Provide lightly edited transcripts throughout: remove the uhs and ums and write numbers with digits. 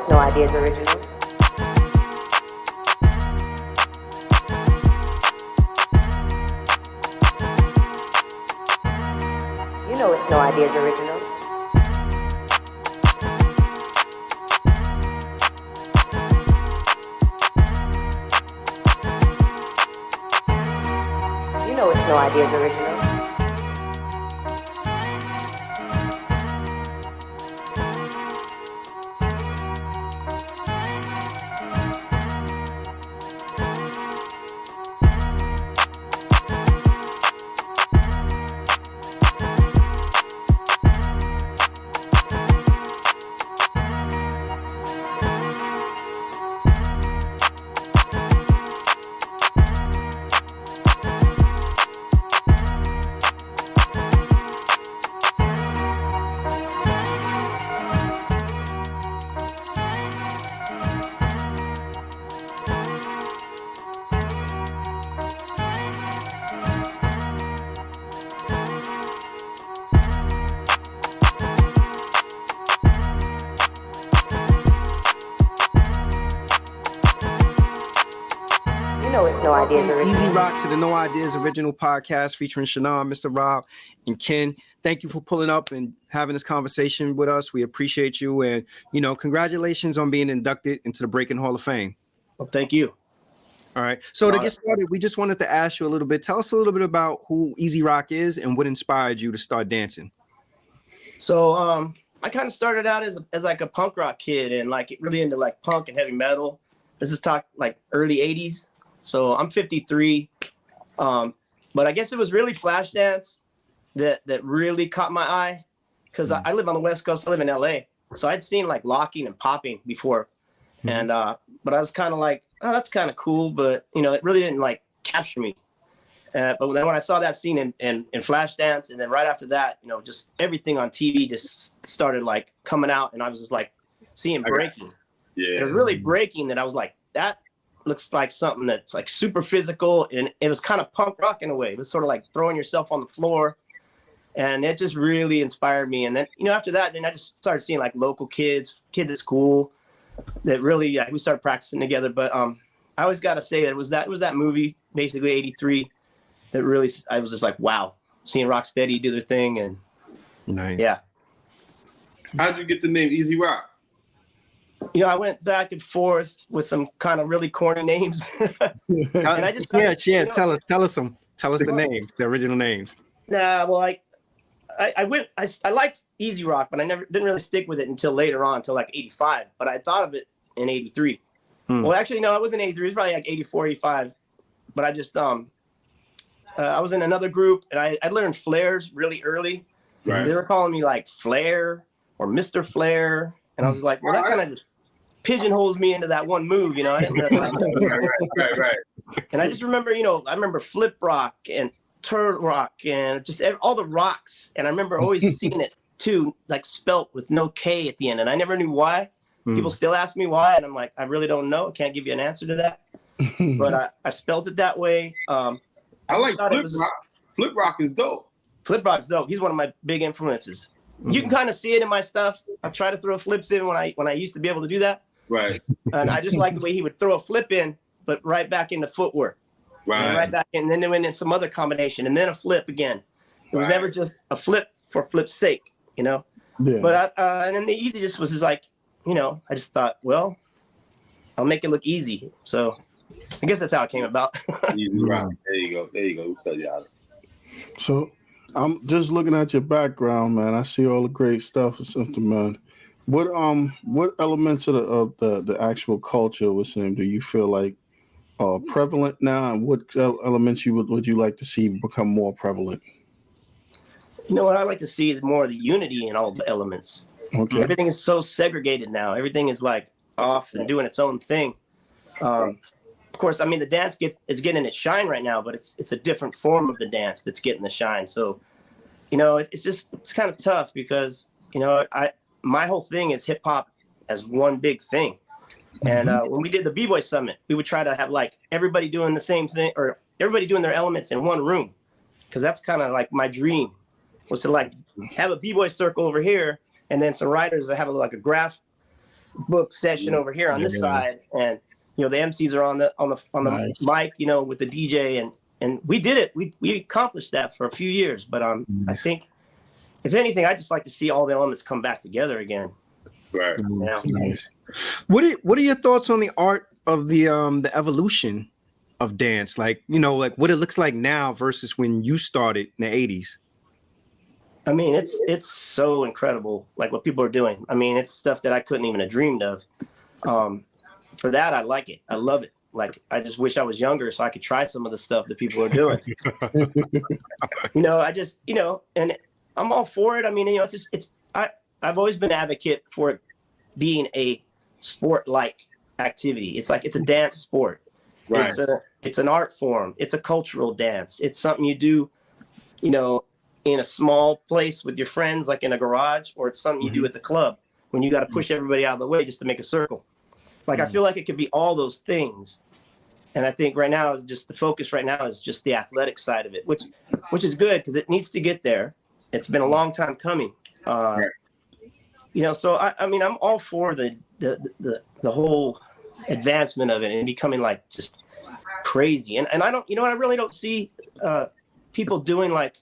it's no ideas original. You know it's no ideas original. You know it's no ideas original. You know it's no ideas original. Easy Rock to the No Ideas Original podcast featuring Shannon, Mr. Rob, and Ken. Thank you for pulling up and having this conversation with us. We appreciate you, and congratulations on being inducted into the Breaking Hall of Fame. Well, thank you. All right. So to get started, we just wanted to ask you a little bit. Tell us a little bit about who Easy Rock is and what inspired you to start dancing. So I kind of started out as like a punk rock kid and like really into like punk and heavy metal. This is like early 80s. So I'm 53. But I guess it was really Flashdance that really caught my eye because I live on the West Coast. I live in LA. So I'd seen like locking and popping before. And but I was kind of like, oh, that's kind of cool. But, it really didn't like capture me. But then when I saw that scene in Flashdance, and then right after that, just everything on TV just started like coming out. And I was just like seeing breaking. Yeah. It was really breaking that I was like, that looks like something that's like super physical, and it was kind of punk rock in a way. It was sort of like throwing yourself on the floor, and it just really inspired me. And then after that, then I just started seeing like local kids at school that really we started practicing together. But I always got to say that it was that movie, basically '83, that really I was just like, wow, seeing Rocksteady do their thing. And nice. Yeah. How'd you get the name Easy Rock? I went back and forth with some kind of really corny names. And I just tell us the names, the original names. Nah, well, I liked Easy Rock, but I didn't really stick with it until later on, until like 85. But I thought of it in 83. Well, actually, no, it wasn't 83. It was probably like 84, 85. But I just I was in another group, and I learned flares really early. Right. They were calling me like Flair or Mr. Flair. And I was like, well, that kind of just pigeonholes me into that one move, I didn't right. And I just remember, I remember Flip Rock and Turtle Rock and just all the rocks. And I remember always seeing it too, like spelt with no K at the end. And I never knew why. People still ask me why. And I'm like, I really don't know. I can't give you an answer to that. But I spelt it that way. I like Flip Rock. Flip Rock is dope. Flip Rock's dope. He's one of my big influences. You can kind of see it in my stuff. I try to throw flips in when I used to be able to do that. Right. And I just like the way he would throw a flip in, but right back into footwork. Right. And right back in, and then they went in some other combination, and then a flip again. It was never just a flip for flip's sake, Yeah. But and then the easy just was just like, I just thought, well, I'll make it look easy. So I guess that's how it came about. Easy Rock. There you go. We'll tell you how. So I'm just looking at your background, man. I see all the great stuff or something, man. What elements of the actual culture with him do you feel like are prevalent now, and what elements would you like to see become more prevalent? What I like to see is more of the unity in all the elements. Okay. Everything is so segregated now. Everything is like off and doing its own thing. Of course, the dance is getting its shine right now, but it's a different form of the dance that's getting the shine. So, it's kind of tough because, my whole thing is hip hop as one big thing. And when we did the BBoy Summit, we would try to have like everybody doing the same thing, or everybody doing their elements in one room. Because that's kind of like my dream, was to like have a BBoy circle over here, and then some writers that have like a graph book session over here on this side, and you know the MCs are on the mic, you know, with the DJ, and we did it. We accomplished that for a few years, but I think if anything, I just like to see all the elements come back together again. Right. Yeah. Nice. What are your thoughts on the art of the evolution of dance? Like, you know, like what it looks like now versus when you started in the 80s. I mean, it's so incredible, like what people are doing. I mean, it's stuff that I couldn't even have dreamed of. For that, I like it. I love it. Like, I just wish I was younger so I could try some of the stuff that people are doing. You know, I just, you know, and I'm all for it. I mean, you know, I've always been an advocate for it being a sport-like activity. It's like, it's a dance sport. Right. It's an art form. It's a cultural dance. It's something you do, you know, in a small place with your friends, like in a garage, or it's something you do at the club when you got to push everybody out of the way just to make a circle. Like, I feel like it could be all those things. And I think right now, just the focus right now is just the athletic side of it, which is good because it needs to get there. It's been a long time coming. You know, so I mean, I'm all for the whole advancement of it and becoming like just crazy. And I don't, you know what, I really don't see people doing like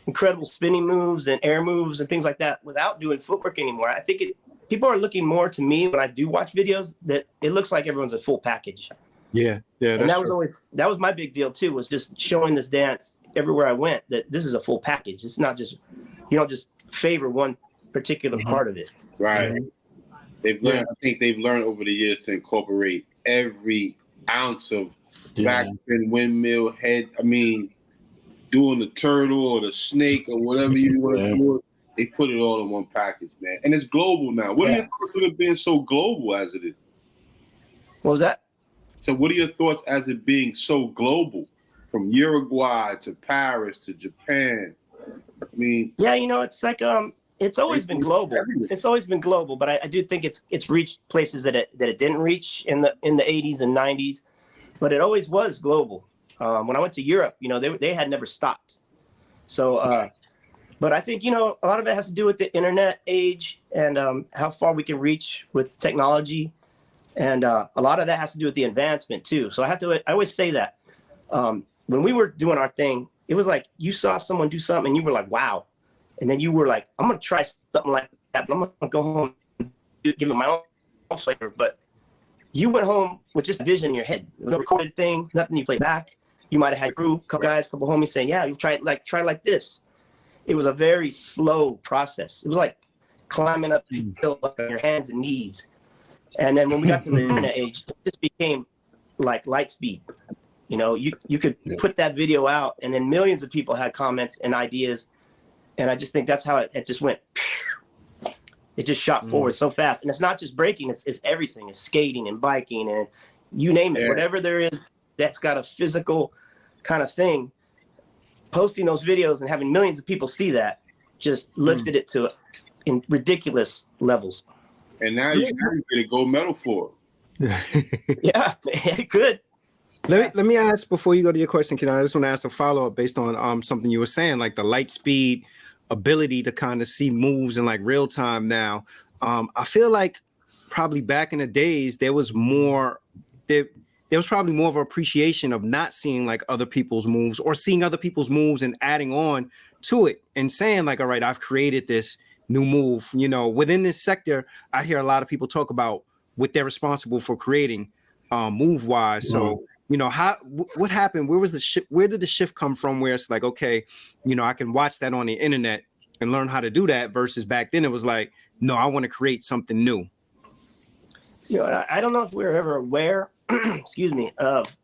incredible spinning moves and air moves and things like that without doing footwork anymore. I think people are looking more to me when I do watch videos that it looks like everyone's a full package. Yeah. And that was my big deal too, was just showing this dance everywhere I went, that this is a full package. It's not just, you don't just favor one particular part of it. Right. They've learned, I think they've learned over the years to incorporate every ounce of backspin, windmill, head. I mean, doing the turtle or the snake or whatever you want to do. They put it all in one package, man. And it's global now. What are your thoughts of it being so global as it is? What was that? So what are your thoughts as it being so global, from Uruguay to Paris to Japan? I mean, yeah, you know, it's like it's always been global. It's always been global, but I do think it's reached places that it didn't reach in the 80s and 90s, but it always was global. When I went to Europe, you know, they had never stopped. So, but I think, you know, a lot of it has to do with the internet age and how far we can reach with technology. And a lot of that has to do with the advancement too. So I always say that when we were doing our thing, it was like you saw someone do something and you were like, wow. And then you were like, I'm going to try something like that, but I'm going to go home and give it my own flavor. But you went home with just a vision in your head. It was a recorded thing, nothing you played back. You might have had a group, couple guys, couple homies saying, yeah, you try like this. It was a very slow process. It was like climbing up the hill on your hands and knees. And then when we got to the internet age, it just became like light speed. You know, you could put that video out and then millions of people had comments and ideas. And I just think that's how it just went. It just shot forward so fast. And it's not just breaking, it's everything. It's skating and biking and you name it. Whatever there is that's got a physical kind of thing, posting those videos and having millions of people see that just lifted it to in ridiculous levels. And now you get a gold medal for it. Yeah, it could. Let me ask before you go to your question, Ken. I just want to ask a follow-up based on something you were saying, like the light speed ability to kind of see moves in like real time now. I feel like probably back in the days there was probably more of an appreciation of not seeing like other people's moves or seeing other people's moves and adding on to it and saying like, all right, I've created this new move. You know, within this sector, I hear a lot of people talk about what they're responsible for creating move wise. So, you know, what happened? Where did the shift come from where it's like, okay, you know, I can watch that on the internet and learn how to do that versus back then it was like, no, I want to create something new. You know, I don't know if we were ever aware, excuse me, of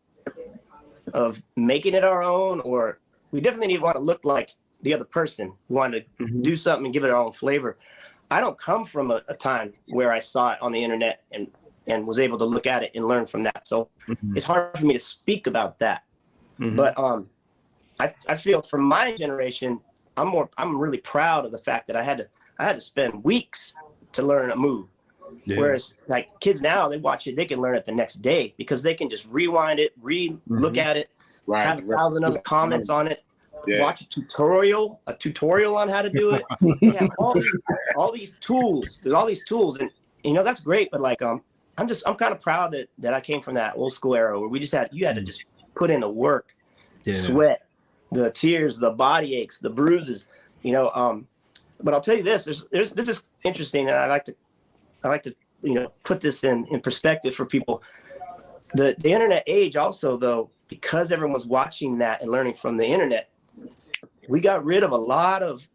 making it our own, or we definitely didn't want to look like the other person. We wanted to do something and give it our own flavor. I don't come from a time where I saw it on the internet and was able to look at it and learn from that. So it's hard for me to speak about that. But I feel from my generation, I'm really proud of the fact that I had to spend weeks to learn a move. Yeah. Whereas like kids now, they watch it, they can learn it the next day because they can just rewind it, look at it, have 1,000 other comments on it, watch a tutorial on how to do it. They have all these tools. There's all these tools, and that's great. But like, I'm kind of proud that I came from that old school era where you had to just put in the work, sweat, the tears, the body aches, the bruises, but I'll tell you this, this is interesting. And I like to, put this in perspective for people. The internet age also, though, because everyone's watching that and learning from the internet, we got rid of a lot of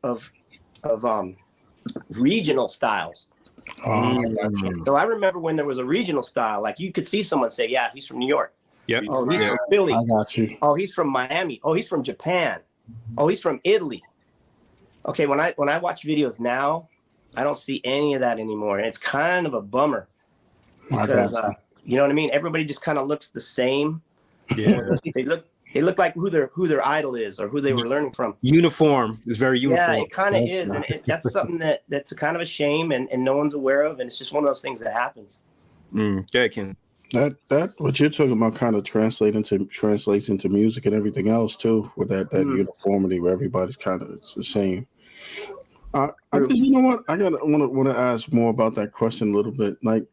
regional styles. So I remember when there was a regional style, like you could see someone say, yeah, he's from New York. Yep. Oh, he's from Philly. I got you. Oh, he's from Miami. Oh, he's from Japan. Oh, he's from Italy. Okay, when I watch videos now, I don't see any of that anymore. And it's kind of a bummer because, you know what I mean? Everybody just kind of looks the same. Yeah. They look like who their idol is or who they were learning from. Uniform is very uniform. Yeah, it kind of is. And that's something that's kind of a shame and no one's aware of. And it's just one of those things that happens. Yeah, Ken. That what you're talking about kind of translates into music and everything else too, with that uniformity where everybody's kind of the same. I guess, you know what? I want to ask more about that question a little bit. Like,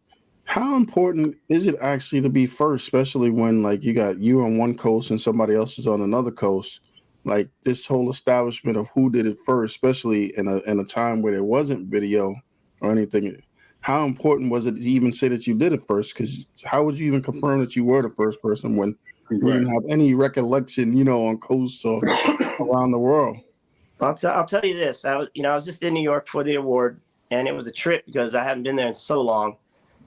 how important is it actually to be first, especially when like you got you on one coast and somebody else is on another coast? Like this whole establishment of who did it first, especially in a time where there wasn't video or anything. How important was it to even say that you did it first? Because how would you even confirm that you were the first person when you didn't have any recollection, on coasts or around the world? I'll tell you this. I was just in New York for the award, and it was a trip because I haven't been there in so long,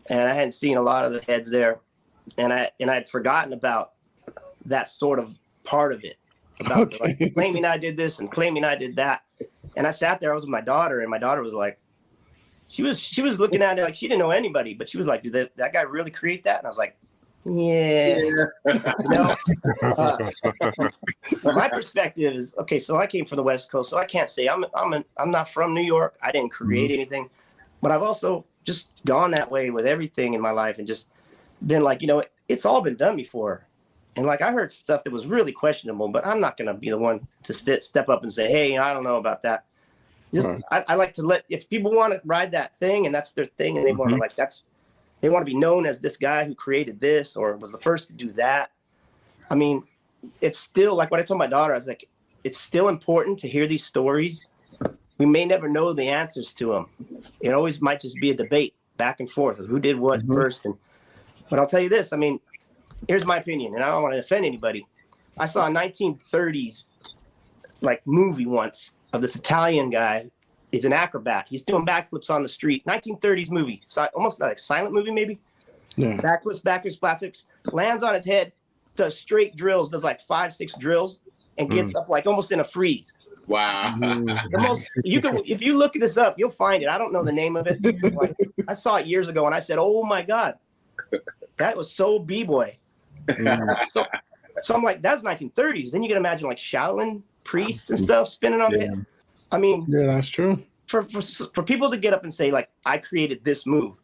and I hadn't seen a lot of the heads there, and I'd forgotten about that sort of part of it, about like, claiming I did this and claiming I did that. And I sat there. I was with my daughter, and my daughter was like, she was looking at it like she didn't know anybody, but she was like, "Did that guy really create that?" And I was like, "Yeah." But my perspective is okay. So I came from the West Coast, so I can't say I'm not from New York. I didn't create anything, but I've also just gone that way with everything in my life and just been like, it's all been done before. And like I heard stuff that was really questionable, but I'm not gonna be the one to step up and say, "Hey, I don't know about that." I like to if people want to ride that thing and that's their thing and they want to they want to be known as this guy who created this or was the first to do that. I mean, it's still like what I told my daughter, I was like, it's still important to hear these stories. We may never know the answers to them. It always might just be a debate back and forth of who did what first. But I'll tell you this, I mean, here's my opinion, and I don't want to offend anybody. I saw a 1930s like movie once of this Italian guy. He's an acrobat. He's doing backflips on the street. 1930s movie, almost like a silent movie maybe. Yeah. Backflips, lands on his head, does straight drills, does like 5-6 drills, and gets up like almost in a freeze. Wow. If you look this up, you'll find it. I don't know the name of it. Like, I saw it years ago and I said, "Oh my God, that was so B-boy." So I'm like, that's 1930s. Then you can imagine like Shaolin priests and stuff spinning on the head. I mean, yeah, that's true. For people to get up and say like, "I created this move,"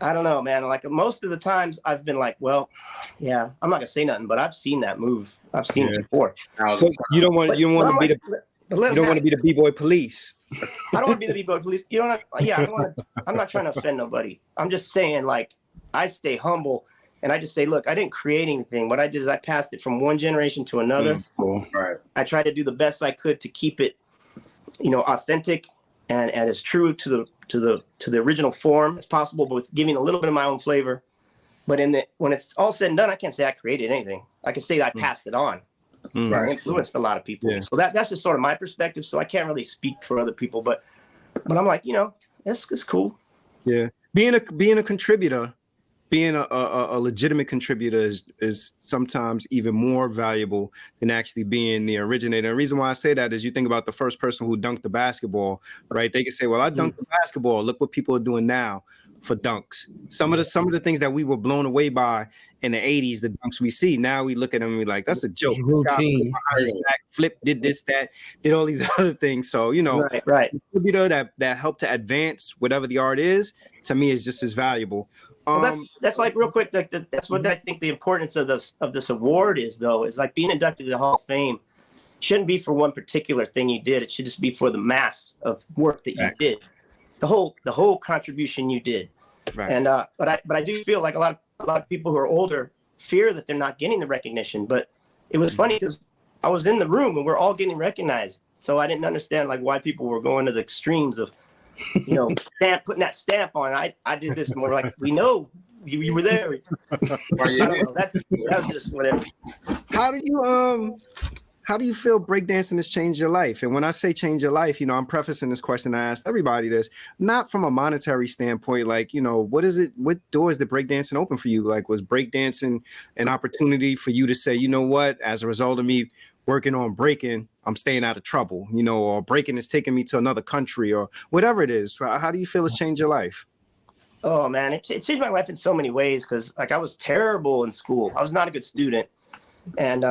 I don't know, man. Like most of the times I've been like, well, yeah, I'm not gonna say nothing, but I've seen that move. I've seen it before. So you don't want to be the B-boy police. I don't want to be the B-boy police. I'm not trying to offend nobody. I'm just saying, like, I stay humble and I just say, look, I didn't create anything. What I did is I passed it from one generation to another. Cool. Right. I tried to do the best I could to keep it, authentic and as true to the original form as possible, but with giving a little bit of my own flavor. But when it's all said and done, I can't say I created anything. I can say that I passed it on. I influenced a lot of people. Yeah. So that's just sort of my perspective. So I can't really speak for other people, but I'm like, it's cool. Yeah. Being a contributor, being a legitimate contributor is sometimes even more valuable than actually being the originator. And the reason why I say that is you think about the first person who dunked the basketball, right? They can say, well, I dunked the basketball. Look what people are doing now for dunks. Some of the things that we were blown away by in the 80s, the dunks we see, now we look at them and we're like, that's a joke. Routine. Flip, did this, that, did all these other things. So, right. Contributor that helped to advance whatever the art is, to me, is just as valuable. Well, that's like real quick. That's what I think the importance of this award is, though. Is like being inducted to the Hall of Fame shouldn't be for one particular thing you did. It should just be for the mass of work that you did, the whole contribution you did. Right. And but I do feel like a lot of people who are older fear that they're not getting the recognition. But it was funny because I was in the room and we're all getting recognized. So I didn't understand like why people were going to the extremes of, putting that stamp on. I did this, and we're like, we know you were there. I don't know. That was just whatever. How do you feel breakdancing has changed your life? And when I say change your life, I'm prefacing this question. I asked everybody this, not from a monetary standpoint. Like, what doors did breakdancing open for you? Like, was breakdancing an opportunity for you to say, you know what, as a result of me working on breaking, I'm staying out of trouble, or breaking is taking me to another country or whatever it is. How do you feel it's changed your life? Oh man, it changed my life in so many ways. Cause like I was terrible in school. I was not a good student. And,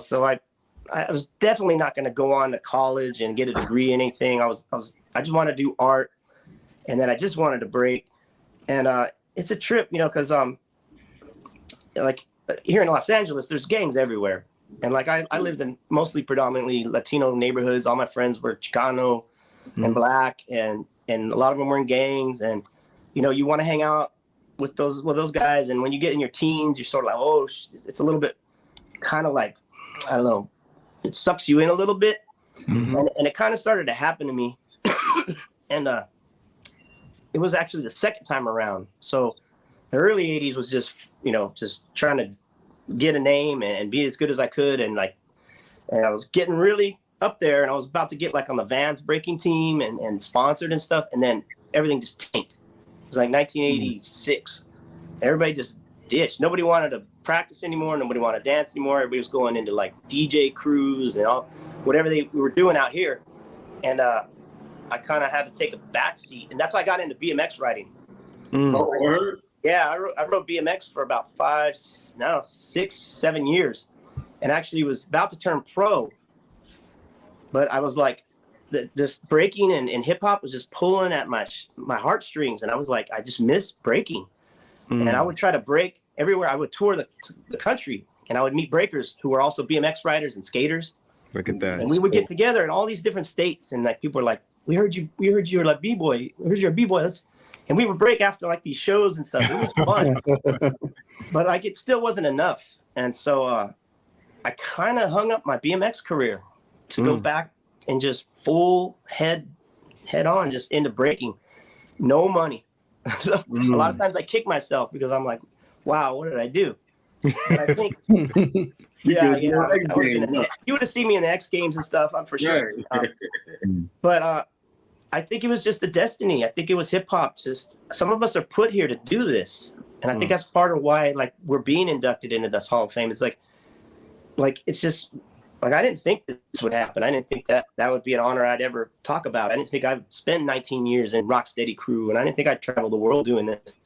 so I was definitely not going to go on to college and get a degree in anything. I just wanted to do art, and then I just wanted to break. And it's a trip, because like here in Los Angeles, there's gangs everywhere. And like I lived in mostly predominantly Latino neighborhoods. All my friends were Chicano and Black, and a lot of them were in gangs. And you want to hang out with those guys. And when you get in your teens, you're sort of like, oh, it's a little bit kind of like, I don't know, it sucks you in a little bit. Mm-hmm. And it kind of started to happen to me. And it was actually the second time around. So the early 80s was just, just trying to get a name and be as good as I could. And I was getting really up there, and I was about to get like on the Vans breaking team and sponsored and stuff. And then everything just tanked. It was like 1986. Everybody just ditched. Nobody wanted to practice anymore. Nobody wanted to dance anymore. Everybody was going into like DJ crews and all whatever we were doing out here. And I kind of had to take a back seat, and that's why I got into BMX riding. So, yeah, I rode BMX for about 6, 7 years, and actually was about to turn pro. But I was like, this breaking and hip hop was just pulling at my heartstrings, and I was like, I just miss breaking. And I would try to break everywhere. I would tour the country, and I would meet breakers who were also BMX riders and skaters. Look at that. And we would get together in all these different states, and like people were like, we heard you were like B-boy. We heard you're a B-boy. And we would break after like these shows and stuff. It was fun. But like it still wasn't enough. And so I kind of hung up my BMX career to go back and just full head on just into breaking. No money. So a lot of times I kick myself because I'm like, wow, what did I do? And I think, you would have seen me in the X Games and stuff, I'm for sure. But I think it was just the destiny. I think it was hip hop. Just some of us are put here to do this, and I think that's part of why like we're being inducted into this Hall of Fame. It's like it's just like I didn't think this would happen. I didn't think that would be an honor I'd ever talk about. I didn't think I'd spend 19 years in Rocksteady crew, and I didn't think I'd travel the world doing this.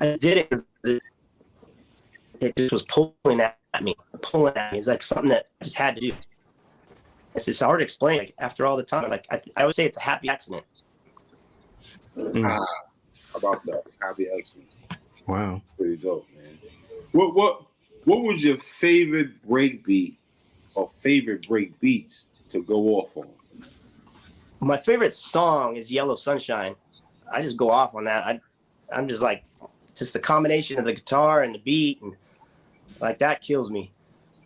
I did it because it just was pulling at me. It's like something that I just had to do. It's just hard to explain. Like after all the time, like I would say it's a happy accident. How about that? Happy accident. Wow. Pretty dope, man. What was your favorite break beat or favorite break beats to go off on? My favorite song is Yellow Sunshine. I just go off on that. I'm just like, just the combination of the guitar and the beat, and like that kills me.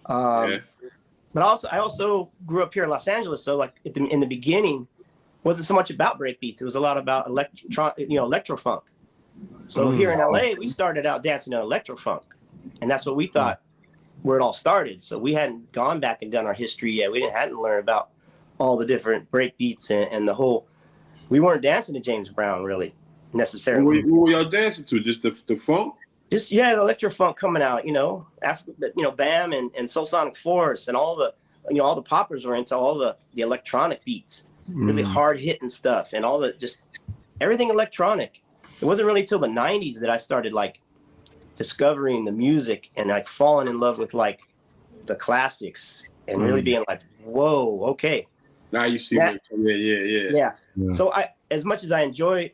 But I also grew up here in Los Angeles, so like in the beginning, wasn't so much about break beats. It was a lot about electro funk. So here in LA, we started out dancing to electro funk, and that's what we thought where it all started. So we hadn't gone back and done our history yet. We hadn't learned about all the different break beats and the whole. We weren't dancing to James Brown really necessarily. What were y'all dancing to? Just the funk? Just the electro funk coming out, after Bam and Soul Sonic Force and all the poppers were into all the electronic beats, really hard hitting stuff and all the just everything electronic. It wasn't really till the 90s that I started like discovering the music and like falling in love with like the classics and really being like, whoa, okay. Now you see that, yeah. So as much as I enjoy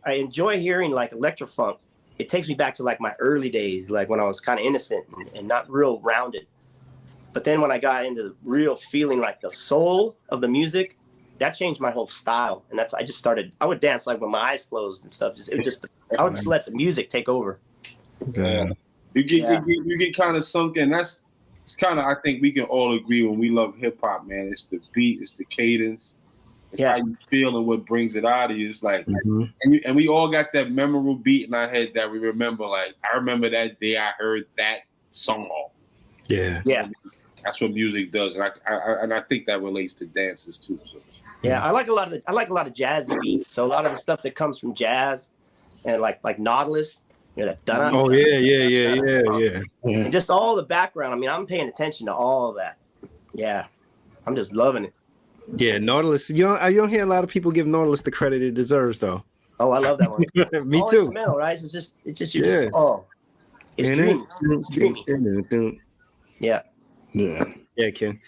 hearing like electro funk, it takes me back to like my early days, like when I was kind of innocent and not real rounded. But then when I got into real feeling like the soul of the music, that changed my whole style. And I would dance like with my eyes closed and stuff. I would just let the music take over. Yeah. You get kind of sunk in. It's kind of, I think we can all agree when we love hip hop, man. It's the beat, it's the cadence, it's how you feel and what brings it out of you. It's like, and we all got that memorable beat in our head that we remember. Like, I remember that day I heard that song. Yeah. That's what music does, and I think that relates to dances too. So. Yeah, I like a lot of jazzy beats. So a lot of the stuff that comes from jazz, and like Nautilus, that dun. Oh yeah. And just all the background. I mean, I'm paying attention to all of that. Yeah, I'm just loving it. Yeah, Nautilus. You don't hear a lot of people give Nautilus the credit it deserves, though. Oh, I love that one. Me all too. Instrumental, right? It's just it's dreamy. Yeah. Yeah, Ken.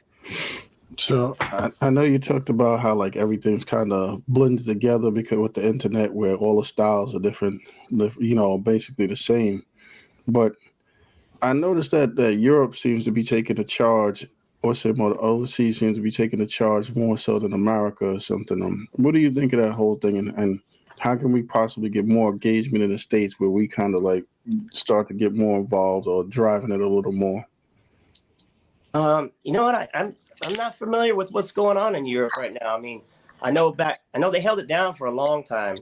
So I know you talked about how like everything's kind of blended together because with the internet where all the styles are different, basically the same. But I noticed that Europe seems to be taking the charge, or say more overseas seems to be taking the charge more so than America or something. What do you think of that whole thing, and how can we possibly get more engagement in the States where we kind of like start to get more involved or driving it a little more? You know what? I'm not familiar with what's going on in Europe right now. I mean, I know they held it down for a long time,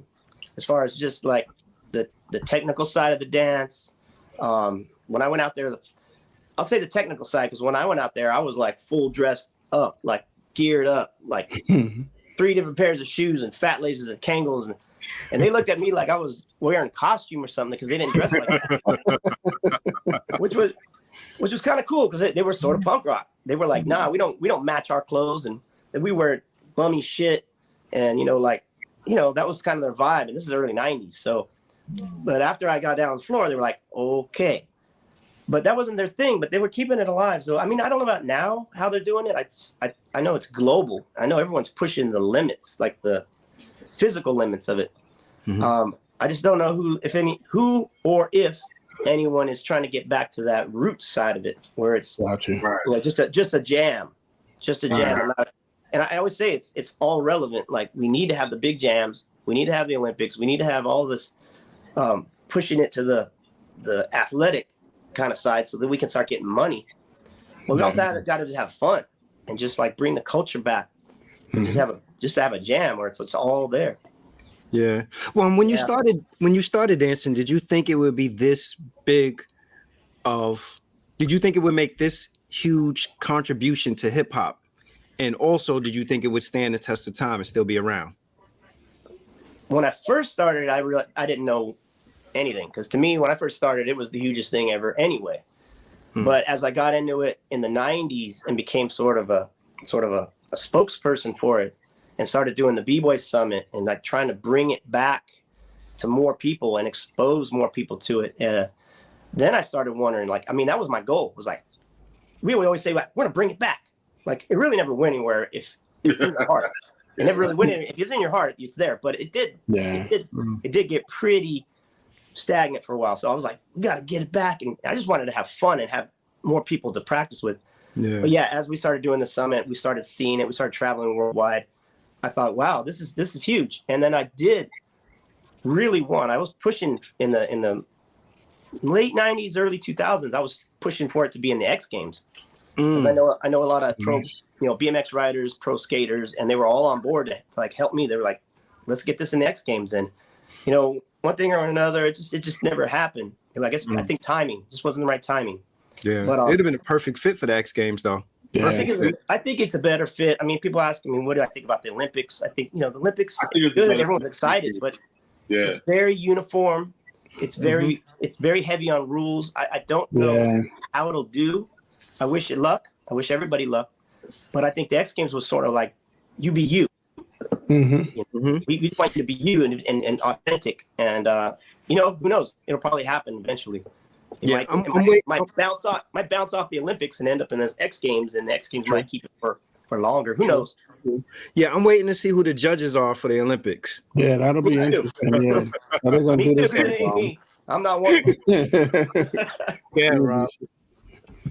as far as just like the technical side of the dance. When I went out there, I'll say the technical side, because when I went out there, I was like full dressed up, like geared up, like 3 different pairs of shoes and fat laces and Kangles, and they looked at me like I was wearing costume or something because they didn't dress like that, which was kind of cool because they were sort of punk rock. They were like, nah, we don't match our clothes, and we wear bummy shit, and that was kind of their vibe. And this is early '90s, so. But after I got down on the floor, they were like, okay, but that wasn't their thing. But they were keeping it alive. So I mean, I don't know about now how they're doing it. I know it's global. I know everyone's pushing the limits, like the physical limits of it. I just don't know who anyone is trying to get back to that root side of it, where it's just a jam. And I always say it's all relevant. Like, we need to have the big jams. We need to have the Olympics. We need to have all this pushing it to the athletic kind of side so that we can start getting money. But we also got to have fun and just like bring the culture back. Just have a jam where it's all there. Yeah. Well, when you started dancing, did you think it would be this big did you think it would make this huge contribution to hip hop? And also, did you think it would stand the test of time and still be around? When I first started, I didn't know anything, because to me, when I first started, it was the hugest thing ever anyway. But as I got into it in the 90s and became sort of a spokesperson for it, and started doing the BBoy Summit and like trying to bring it back to more people and expose more people to it, then I started wondering, like, I mean, that was my goal. It was like, we always say, like, we're gonna bring it back. Like, it really never went anywhere if it's in your heart. It never really went anywhere. If it's in your heart, it's there. But it did. Yeah. It did get pretty stagnant for a while. So I was like, we got to get it back. And I just wanted to have fun and have more people to practice with. Yeah. But yeah, as we started doing the summit, we started seeing it. We started traveling worldwide. I thought, wow, this is huge. And then I did really want. I was pushing in the late 90s, early 2000s. I was pushing for it to be in the X Games. Because I know a lot of pro, BMX riders, pro skaters, and they were all on board to like help me. They were like, let's get this in the X Games. And one thing or another, it just never happened. And I think timing just wasn't the right timing. Yeah, but it'd have been a perfect fit for the X Games, though. Yeah, I think it's a better fit. I mean, people ask me, what do I think about the Olympics? I think the Olympics is good. Everyone's excited, but it's very uniform. It's very heavy on rules. I don't know how it'll do. I wish it luck. I wish everybody luck. But I think the X Games was sort of like, you be you. We want you to be you and authentic. And who knows? It'll probably happen eventually. It might bounce off the Olympics and end up in the X Games, and the X Games might keep it for longer. Who knows? Yeah, I'm waiting to see who the judges are for the Olympics. Yeah, that'll be interesting. Yeah. Are they gonna do this? I'm not one. Yeah, Rob.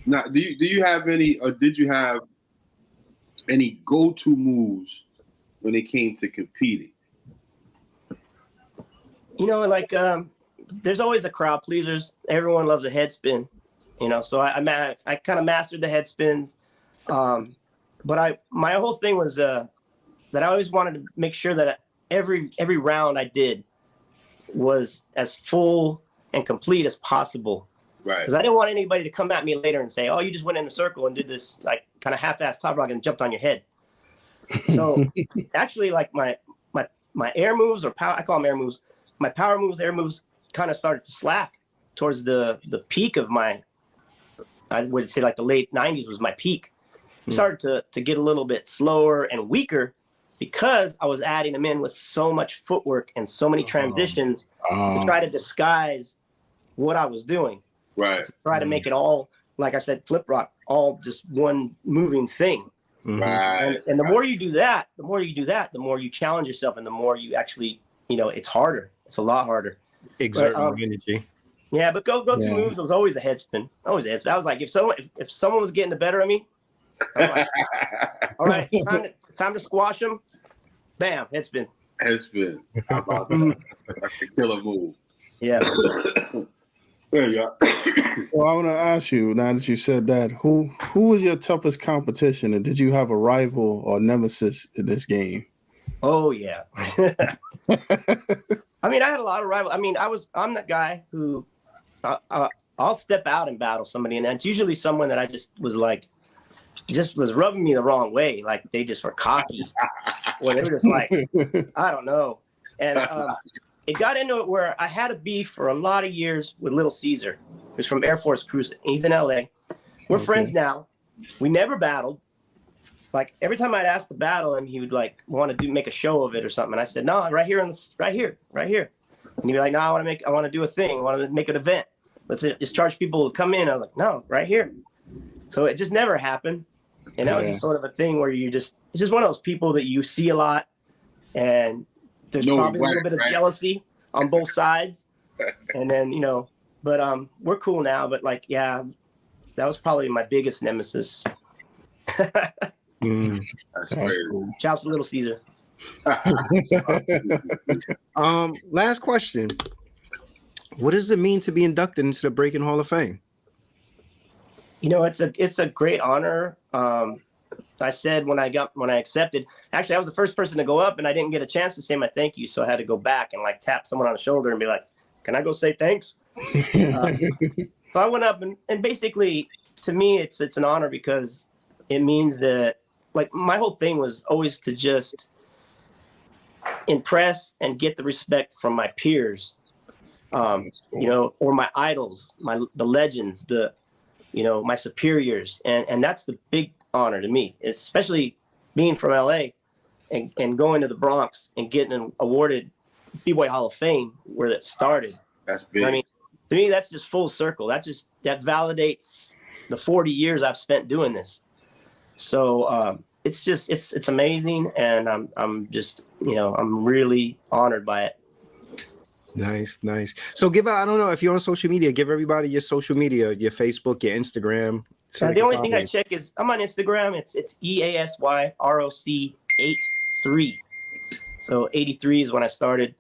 Now, do you have any, or did you have any go-to moves when it came to competing? You know, like there's always the crowd pleasers. Everyone loves a head spin, you know. So I kind of mastered the head spins, but my whole thing was that I always wanted to make sure that every round I did was as full and complete as possible. Right. Because I didn't want anybody to come at me later and say, "Oh, you just went in the circle and did this like kind of half-assed top rock and jumped on your head." So actually, like my air moves or power, I call them air moves. My power moves, air moves, kind of started to slack towards the peak of my. I would say like the late '90s was my peak. Started to get a little bit slower and weaker because I was adding them in with so much footwork and so many transitions to try to disguise what I was doing. Right. To try to make it all, like I said, flip rock, all just one moving thing. Right. And the more you do that, the more you challenge yourself, and the more you actually, you know, it's harder. It's a lot harder. Exert more energy. Yeah, but go to moves was always a head spin. Always a head spin. I was like, if someone was getting the better of me, I'm like, all right, it's time to squash them. Bam, head spin. Head spin. How about that? That's the killer move. Yeah. There you go. Well, I want to ask you, now that you said that, who was your toughest competition, and did you have a rival or nemesis in this game? Oh yeah. I mean, I had a lot of rivals. I mean, I'm that guy who I'll step out and battle somebody, and it's usually someone that I just was rubbing me the wrong way. Like they just were cocky, or they were just like, I don't know. And it got into it where I had a beef for a lot of years with Little Caesar, who's from Air Force Cruise. He's in LA. We're friends now. We never battled. Like every time I'd ask to battle him, he would like want to make a show of it or something. And I said, no, right here. And he'd be like, no, I want to do a thing. I want to make an event. Let's just charge people to come in. I was like, no, right here. So it just never happened. And that was just sort of a thing where it's just one of those people that you see a lot, and there's probably a little bit of jealousy on both sides. And then, you know, but we're cool now. But like, yeah, that was probably my biggest nemesis. That's cool. Shouts to Little Caesar. Last question. What does it mean to be inducted into the Breaking Hall of Fame? You know, it's a great honor. I said when I accepted, actually I was the first person to go up, and I didn't get a chance to say my thank you, so I had to go back and like tap someone on the shoulder and be like, "Can I go say thanks?" So I went up, and basically to me it's an honor, because it means that like my whole thing was always to just impress and get the respect from my peers, you know, or my idols, the legends, my superiors, and that's the big honor to me, especially being from LA and going to the Bronx and getting awarded BBoy Hall of Fame where that started. That's big. I mean, to me, that's just full circle. That validates the 40 years I've spent doing this. So it's just it's amazing, and I'm just, you know, I'm really honored by it. Nice. So I don't know if you're on social media, give everybody your social media, your Facebook, your Instagram. So the only thing I check is I'm on Instagram. It's EASYROC83. So 83 is when I started,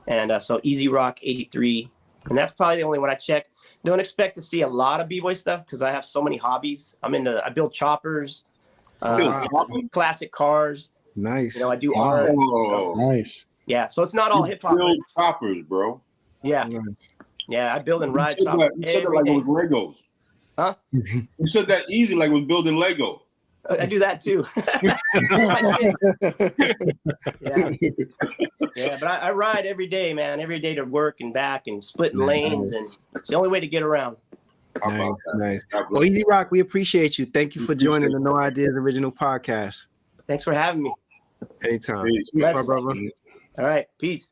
and so Easy Rock 83, and that's probably the only one I check. Don't expect to see a lot of B-boy stuff because I have so many hobbies. I build choppers, classic cars. Nice. You know, I do art. Oh, nice. Yeah, so it's not all hip hop. Build choppers, bro. Yeah, nice. Yeah, I build and ride You choppers. said that like it was Legos. Huh? You said that easy like it was building Lego. I do that too. Yeah, but I ride every day, man. Every day to work and back and splitting lanes, and it's the only way to get around. Nice. Well, Easy Rock, we appreciate you. Thank you for joining the No Ideas Original podcast. Thanks for having me. Anytime. Peace. Peace, my brother. All right, peace.